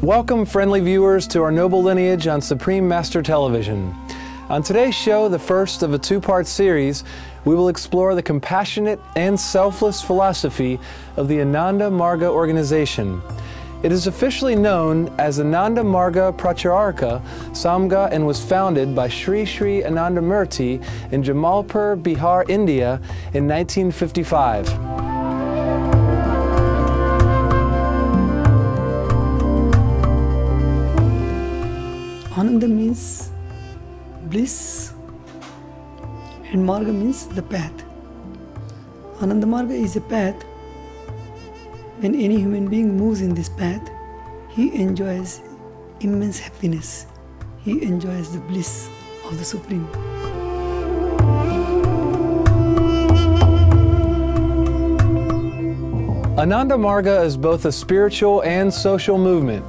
Welcome, friendly viewers, to our noble lineage on Supreme Master Television. On today's show, the first of a two-part series, we will explore the compassionate and selfless philosophy of the Ananda Marga organization. It is officially known as Ananda Marga Pracharaka Samgha and was founded by Shrii Shrii Anandamurtiin in Jamalpur, Bihar, India in 1955. Ananda means bliss and Marga means the path. Ananda Marga is a path. When any human being moves in this path, he enjoys immense happiness. He enjoys the bliss of the Supreme. Ananda Marga is both a spiritual and social movement.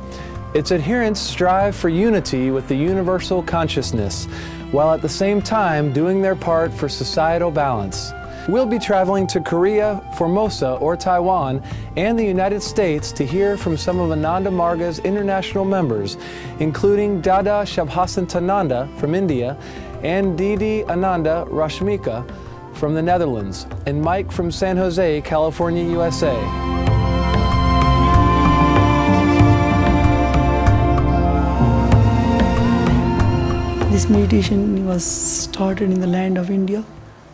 Its adherents strive for unity with the universal consciousness, while at the same time doing their part for societal balance. We'll be traveling to Korea, Formosa, or Taiwan, and the United States to hear from some of Ananda Marga's international members, including Dada Shabhasantananda from India, and Didi Ananda Rashmika from the Netherlands, and Mike from San Jose, California, USA. This meditation was started in the land of India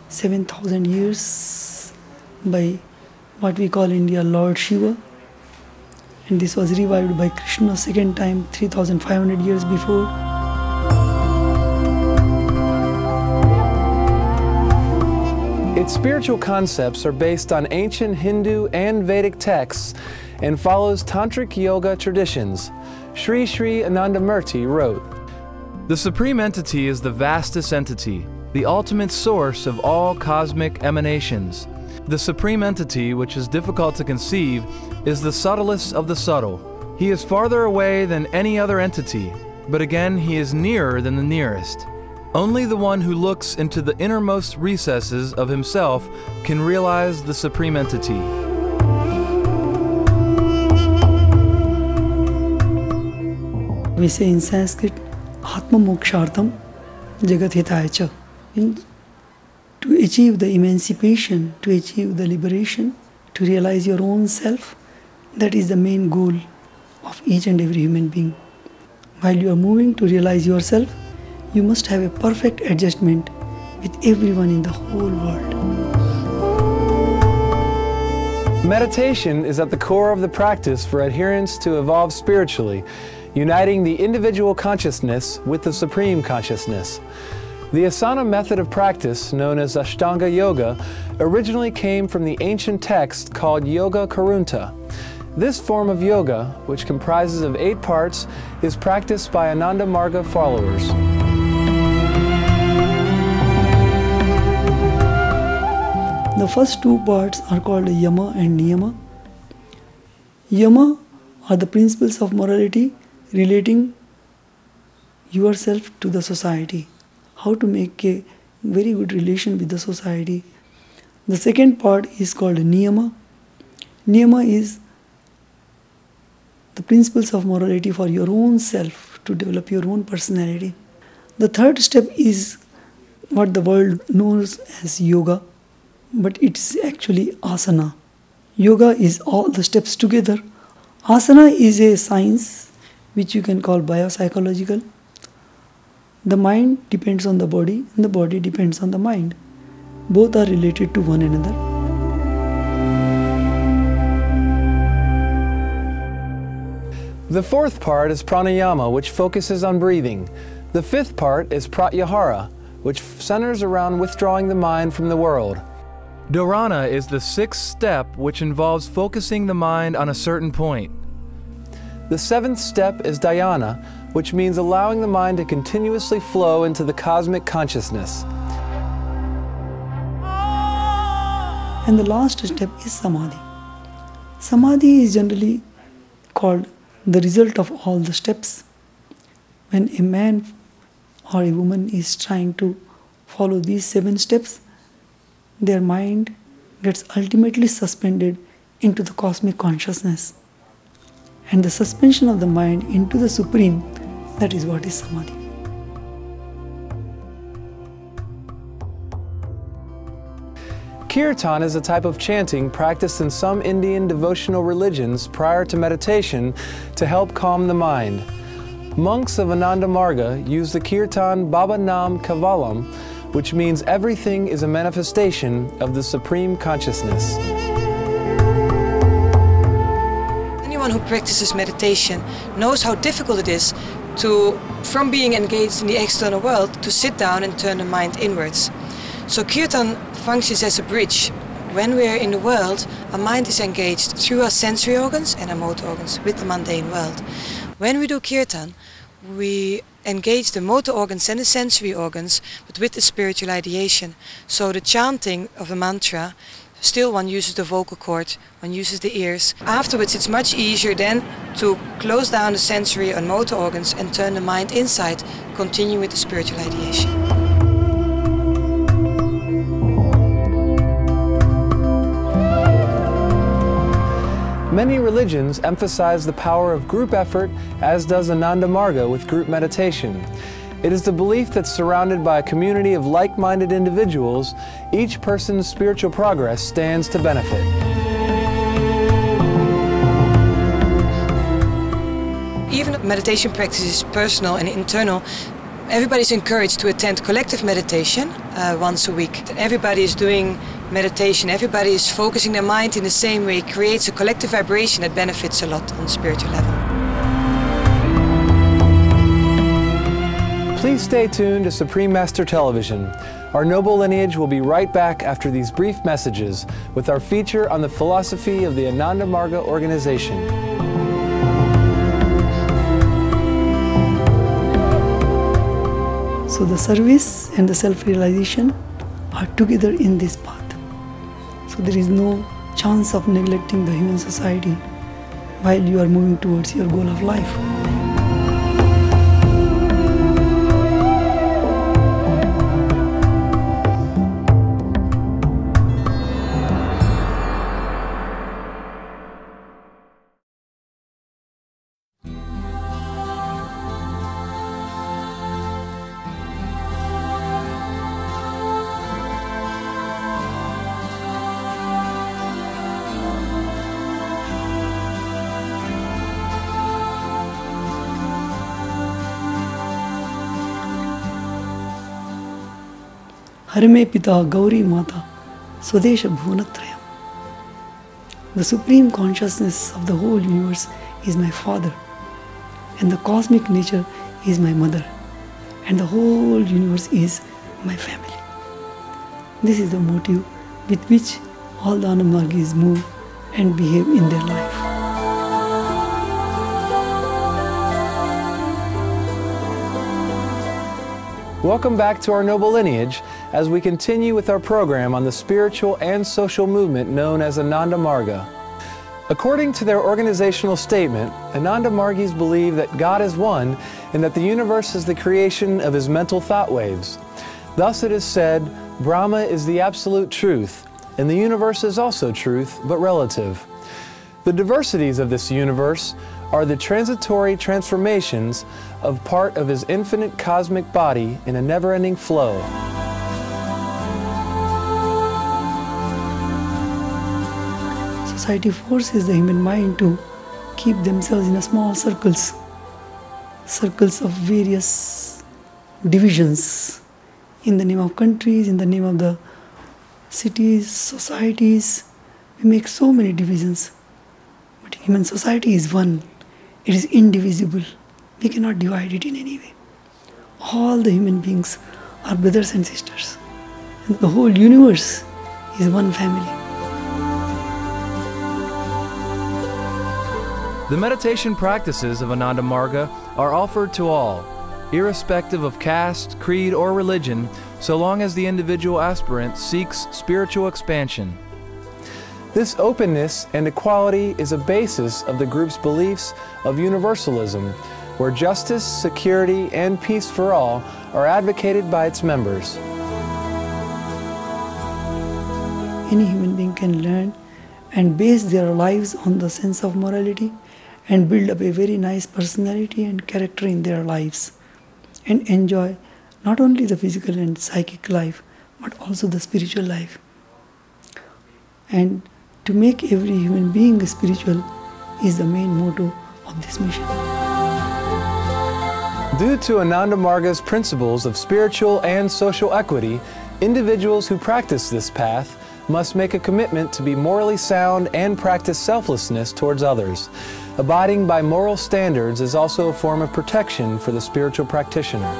7,000 years by what we call India Lord Shiva, and this was revived by Krishna second time 3,500 years before. Its spiritual concepts are based on ancient Hindu and Vedic texts and follows tantric yoga traditions. Shrii Shrii Anandamurtiin wrote, "The Supreme Entity is the vastest entity, the ultimate source of all cosmic emanations. The Supreme Entity, which is difficult to conceive, is the subtlest of the subtle. He is farther away than any other entity, but again he is nearer than the nearest. Only the one who looks into the innermost recesses of himself can realize the Supreme Entity." We say in Sanskrit, Atma Mokshartham Jagat Hitaya Cha. To achieve the emancipation, to achieve the liberation, to realize your own self, that is the main goal of each and every human being. While you are moving to realize yourself, you must have a perfect adjustment with everyone in the whole world. Meditation is at the core of the practice for adherents to evolve spiritually, uniting the individual consciousness with the Supreme Consciousness. The asana method of practice, known as Ashtanga Yoga, originally came from the ancient text called Yoga Karunta. This form of yoga, which comprises of 8 parts, is practiced by Ananda Marga followers. The first 2 parts are called Yama and Niyama. Yama are the principles of morality relating yourself to the society, how to make a very good relation with the society. The second part is called Niyama. Niyama is the principles of morality for your own self, to develop your own personality. The third step is what the world knows as yoga, but it's actually asana. Yoga is all the steps together. Asana is a science which you can call biopsychological. The mind depends on the body and the body depends on the mind. Both are related to one another. The fourth part is pranayama, which focuses on breathing. The fifth part is pratyahara, which centers around withdrawing the mind from the world. Dharana is the 6th step, which involves focusing the mind on a certain point. The 7th step is dhyana, which means allowing the mind to continuously flow into the cosmic consciousness. And the last step is samadhi. Samadhi is generally called the result of all the steps. When a man or a woman is trying to follow these 7 steps, their mind gets ultimately suspended into the cosmic consciousness. and the suspension of the mind into the Supreme, that is what is Samadhi. Kirtan is a type of chanting practiced in some Indian devotional religions prior to meditation to help calm the mind. Monks of Ananda Marga use the Kirtan Baba Nam Kavalam, which means everything is a manifestation of the Supreme Consciousness. Anyone who practices meditation knows how difficult it is to, from being engaged in the external world, to sit down and turn the mind inwards. So Kirtan functions as a bridge. When we are in the world, our mind is engaged through our sensory organs and our motor organs with the mundane world. When we do Kirtan, we engage the motor organs and the sensory organs, but with the spiritual ideation. So the chanting of a mantra, still one uses the vocal cord, one uses the ears. Afterwards it's much easier then to close down the sensory and motor organs and turn the mind inside, continue with the spiritual ideation. Many religions emphasize the power of group effort, as does Ananda Marga with group meditation. It is the belief that surrounded by a community of like-minded individuals, each person's spiritual progress stands to benefit. Even if meditation practice is personal and internal, everybody is encouraged to attend collective meditation once a week. Everybody is doing meditation, everybody is focusing their mind in the same way, it creates a collective vibration that benefits a lot on the spiritual level. Please stay tuned to Supreme Master Television. Our noble lineage will be right back after these brief messages with our feature on the philosophy of the Ananda Marga organization. So the service and the self-realization are together in this path. So there is no chance of neglecting the human society while you are moving towards your goal of life. Harme Pita Gauri Mata Swadesha Bhunatrayam. The Supreme Consciousness of the whole universe is my Father, and the cosmic nature is my Mother, and the whole universe is my family. This is the motive with which all the Anandamurtis move and behave in their life. Welcome back to our noble lineage as we continue with our program on the spiritual and social movement known as Ananda Marga. According to their organizational statement, Ananda Margis believe that God is one and that the universe is the creation of his mental thought waves. Thus it is said, Brahma is the absolute truth, and the universe is also truth, but relative. The diversities of this universe are the transitory transformations of part of his infinite cosmic body in a never-ending flow. Society forces the human mind to keep themselves in a small circles of various divisions in the name of countries, in the name of the cities, societies. We make so many divisions, but human society is one. It is indivisible. We cannot divide it in any way. All the human beings are brothers and sisters, and the whole universe is one family. The meditation practices of Ananda Marga are offered to all, irrespective of caste, creed, or religion, so long as the individual aspirant seeks spiritual expansion. This openness and equality is a basis of the group's beliefs of universalism, where justice, security, and peace for all are advocated by its members. Any human being can learn and base their lives on the sense of morality and build up a very nice personality and character in their lives, and enjoy not only the physical and psychic life, but also the spiritual life. And to make every human being spiritual is the main motto of this mission. Due to Ananda Marga's principles of spiritual and social equity, individuals who practice this path must make a commitment to be morally sound and practice selflessness towards others. Abiding by moral standards is also a form of protection for the spiritual practitioner.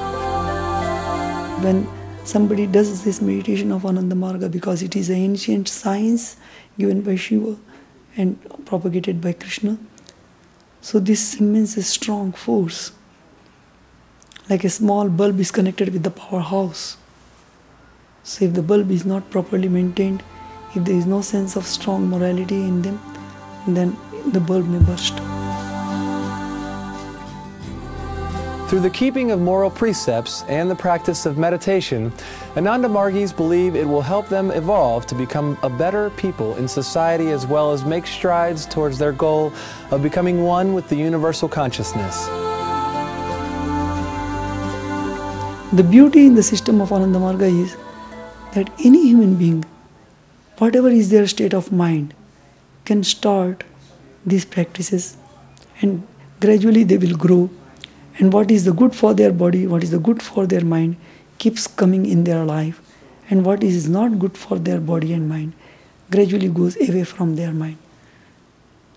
When somebody does this meditation of Ananda Marga, because it is an ancient science given by Shiva and propagated by Krishna, so this immense strong force, like a small bulb is connected with the powerhouse. So if the bulb is not properly maintained, if there is no sense of strong morality in them, then the bulb may burst. Through the keeping of moral precepts and the practice of meditation, Ananda Margis believe it will help them evolve to become a better people in society, as well as make strides towards their goal of becoming one with the universal consciousness. The beauty in the system of Ananda Marga is that any human being, whatever is their state of mind, can start these practices, and gradually they will grow. And what is the good for their body, what is the good for their mind, keeps coming in their life. And what is not good for their body and mind gradually goes away from their mind.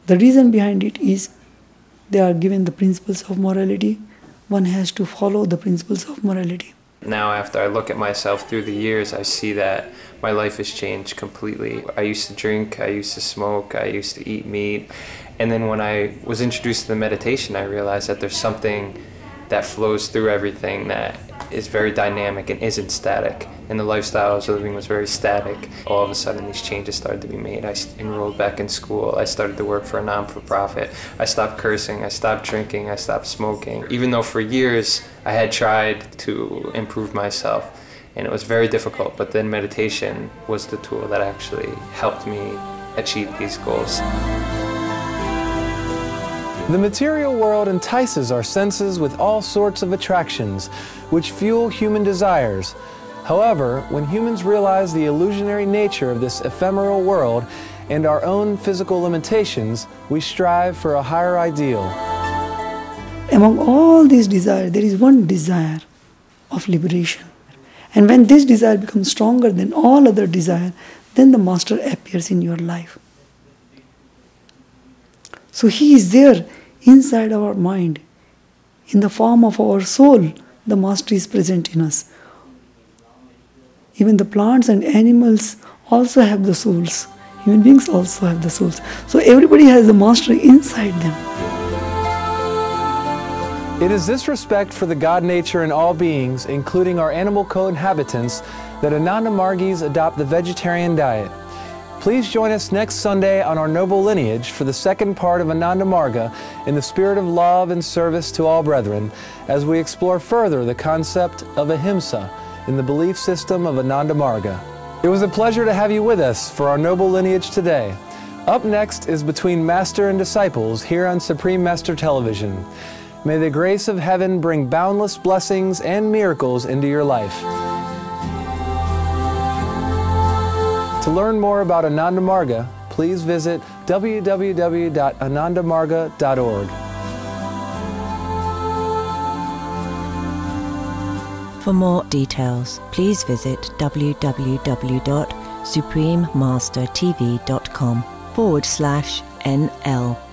The reason behind it is they are given the principles of morality. One has to follow the principles of morality. Now, after I look at myself through the years, I see that my life has changed completely. I used to drink, I used to smoke, I used to eat meat. And then when I was introduced to the meditation, I realized that there's something that flows through everything that is very dynamic and isn't static. And the lifestyle I was living was very static. All of a sudden, these changes started to be made. I enrolled back in school. I started to work for a non-for-profit. I stopped cursing. I stopped drinking. I stopped smoking. Even though for years I had tried to improve myself, and it was very difficult, but then meditation was the tool that actually helped me achieve these goals. The material world entices our senses with all sorts of attractions, which fuel human desires. However, when humans realize the illusionary nature of this ephemeral world and our own physical limitations, we strive for a higher ideal. Among all these desires, there is one desire of liberation. And when this desire becomes stronger than all other desires, then the Master appears in your life. So He is there inside our mind. In the form of our soul, the Master is present in us. Even the plants and animals also have the souls. Human beings also have the souls. So everybody has the Master inside them. It is this respect for the God nature in all beings, including our animal co-inhabitants, that Ananda Margis adopt the vegetarian diet. Please join us next Sunday on our noble lineage for the second part of Ananda Marga in the spirit of love and service to all brethren, as we explore further the concept of ahimsa in the belief system of Ananda Marga. It was a pleasure to have you with us for our noble lineage today. Up next is Between Master and Disciples here on Supreme Master Television. May the grace of heaven bring boundless blessings and miracles into your life. To learn more about Ananda Marga, please visit www.anandamarga.org. For more details, please visit www.suprememastertv.com/NL.